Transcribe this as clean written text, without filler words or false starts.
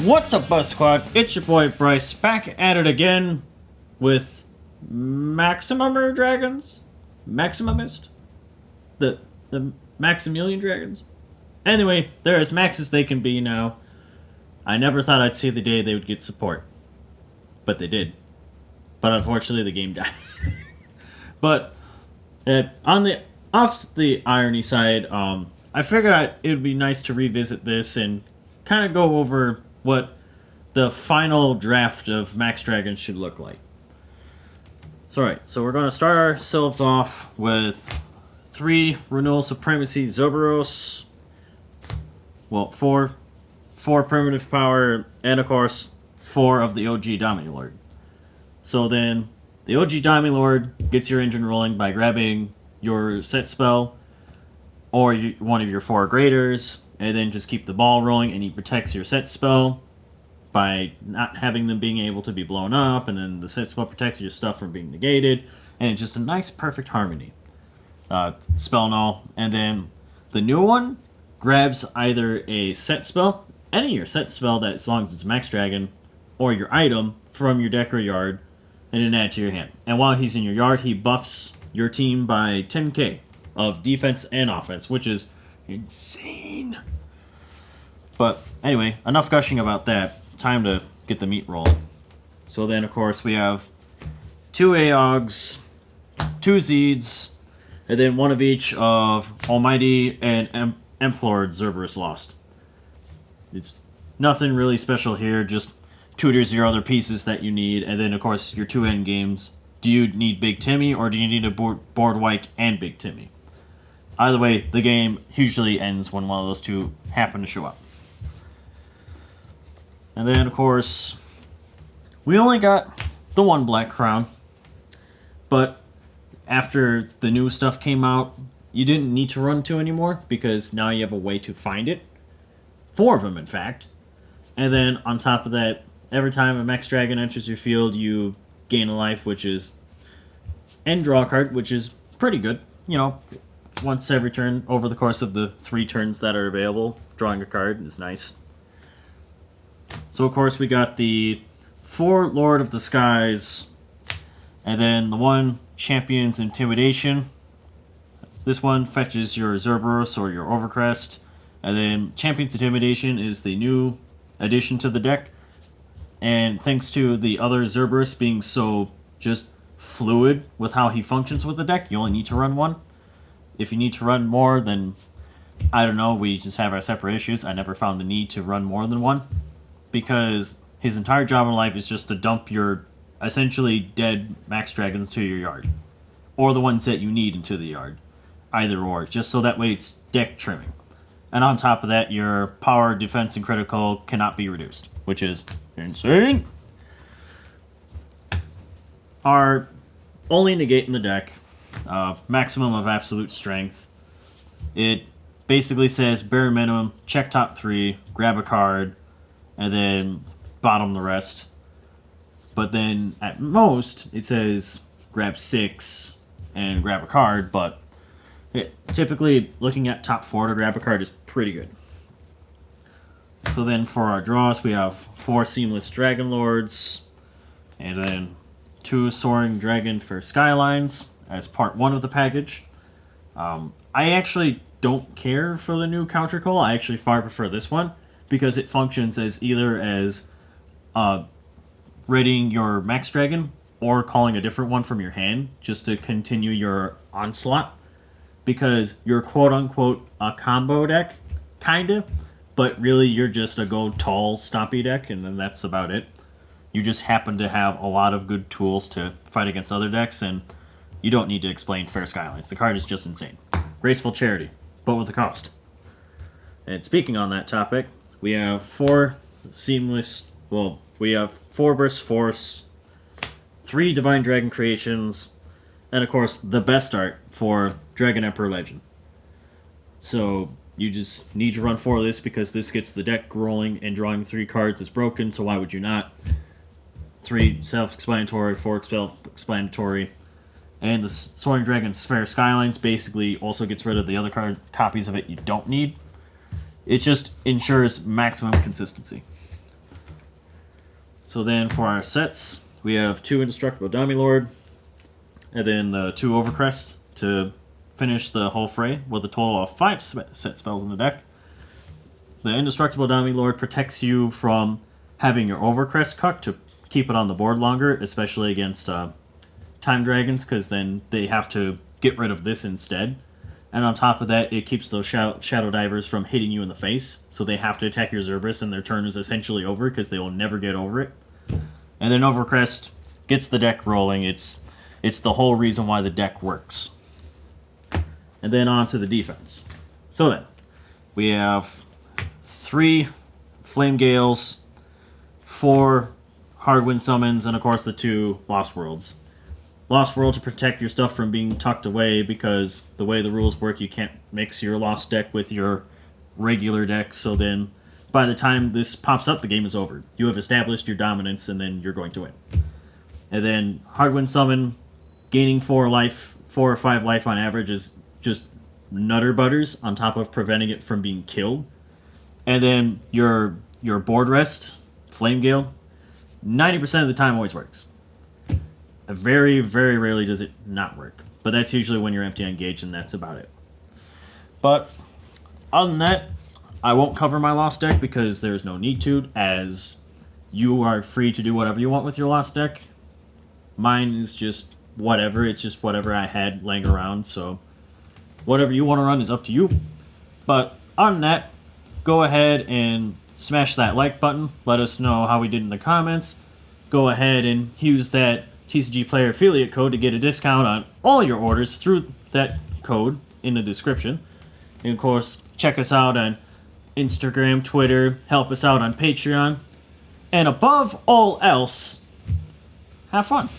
What's up, Buzz Squad? It's your boy Bryce, back at it again with Maximumer Dragons? Maximumist? The Maximilian Dragons? Anyway, they're as max as they can be now. I never thought I'd see the day they would get support. But they did. But unfortunately, the game died. But off the irony side, I figured it would be nice to revisit this and kind of go over what the final draft of Max Dragons should look like. So we're going to start ourselves off with 3 Renewal Supremacy Zerberos. Well, 4 Primitive Power, and of course 4 of the OG Dominilord. So then the OG Dominilord gets your engine rolling by grabbing your set spell or one of your 4 graders, and then just keep the ball rolling, and he protects your set spell by not having them being able to be blown up, and then the set spell protects your stuff from being negated, and it's just a nice perfect harmony spell and all. And then the new one grabs either a set spell, any of your set spell that as long as it's Max Dragon, or your item from your deck or yard, and then add to your hand. And while he's in your yard, he buffs your team by 10k of defense and offense, which is insane. But anyway, enough gushing about that. Time to get the meat rolling. So then, of course, we have 2 Aogs, 2 Zeeds, and then 1 of each of Almighty and Emplord Zerberos Lost. It's nothing really special here, just tutors your other pieces that you need, and then, of course, your 2 end games. Do you need Big Timmy, or do you need a Boardwike and Big Timmy? Either way, the game usually ends when one of those 2 happen to show up. And then, of course, we only got the 1 Black Crown. But after the new stuff came out, you didn't need to run 2 anymore, because now you have a way to find it. 4 of them, in fact. And then, on top of that, every time a Max Dragon enters your field, you gain a life, and draw a card, which is pretty good. You know, once every turn over the course of the 3 turns that are available, drawing a card is nice. So, of course, we got the 4 Lord of the Skies, and then the 1 Champion's Intimidation. This one fetches your Zerberos or your Overcrest, and then Champion's Intimidation is the new addition to the deck. And thanks to the other Zerberos being so just fluid with how he functions with the deck, you only need to run 1. If you need to run more, then I don't know, we just have our separate issues. I never found the need to run more than 1, because his entire job in life is just to dump your essentially dead Max Dragons to your yard, or the ones that you need into the yard, either or, just so that way it's deck trimming. And on top of that, your power, defense, and critical cannot be reduced, which is insane. Our only negate in the deck, maximum of absolute strength. It basically says bare minimum, check top 3, grab a card, and then bottom the rest. But then at most, it says grab 6 and grab a card, but typically looking at top 4 to grab a card is pretty good. So then for our draws, we have 4 Seamless Dragon Lords, and then 2 Soaring Dragon for Skylines as part 1 of the package. I actually don't care for the new counter call. I actually far prefer this one, because it functions as either as readying your Max Dragon or calling a different one from your hand just to continue your onslaught, because you're quote-unquote a combo deck, kinda, but really you're just a go tall stompy deck, and then that's about it. You just happen to have a lot of good tools to fight against other decks, and you don't need to explain Fair Skylines. The card is just insane. Graceful Charity, but with a cost. And speaking on that topic, we have 4 Seamless, we have 4 Burst Force, 3 Divine Dragon Creations, and of course the best art for Dragon Emperor Legend. So you just need to run 4 of this, because this gets the deck rolling, and drawing 3 cards is broken, so why would you not? 3 self-explanatory, 4 self-explanatory, and the Soaring Dragon Fair Skylines basically also gets rid of the other copies of it you don't need. It just ensures maximum consistency. So then for our sets, we have 2 Indestructible Dummy Lord, and then the 2 Overcrest to finish the whole fray with a total of 5 set spells in the deck. The Indestructible Dummy Lord protects you from having your Overcrest cut to keep it on the board longer, especially against Time Dragons, because then they have to get rid of this instead. And on top of that, it keeps those Shadow Divers from hitting you in the face, so they have to attack your Zerberos, and their turn is essentially over because they will never get over it. And then Overcrest gets the deck rolling. It's the whole reason why the deck works. And then on to the defense. So then, we have 3 Flame Gales, 4 Hardwind Summons, and of course the 2 Lost Worlds. Lost World to protect your stuff from being tucked away, because the way the rules work, you can't mix your Lost deck with your regular deck, so then by the time this pops up, the game is over. You have established your dominance, and then you're going to win. And then Hardwind Summon, gaining 4 or 5 life on average is just nutter butters, on top of preventing it from being killed. And then your board rest, Flame Gale, 90% of the time always works. Very, very rarely does it not work. But that's usually when you're empty engaged, and that's about it. But other than that, I won't cover my Lost deck because there's no need to, as you are free to do whatever you want with your Lost deck. Mine is just whatever. It's just whatever I had laying around, so whatever you want to run is up to you. But on that, go ahead and smash that like button. Let us know how we did in the comments. Go ahead and use that TCG Player affiliate code to get a discount on all your orders through that code in the description. And of course, check us out on Instagram, Twitter, help us out on Patreon. And above all else, have fun.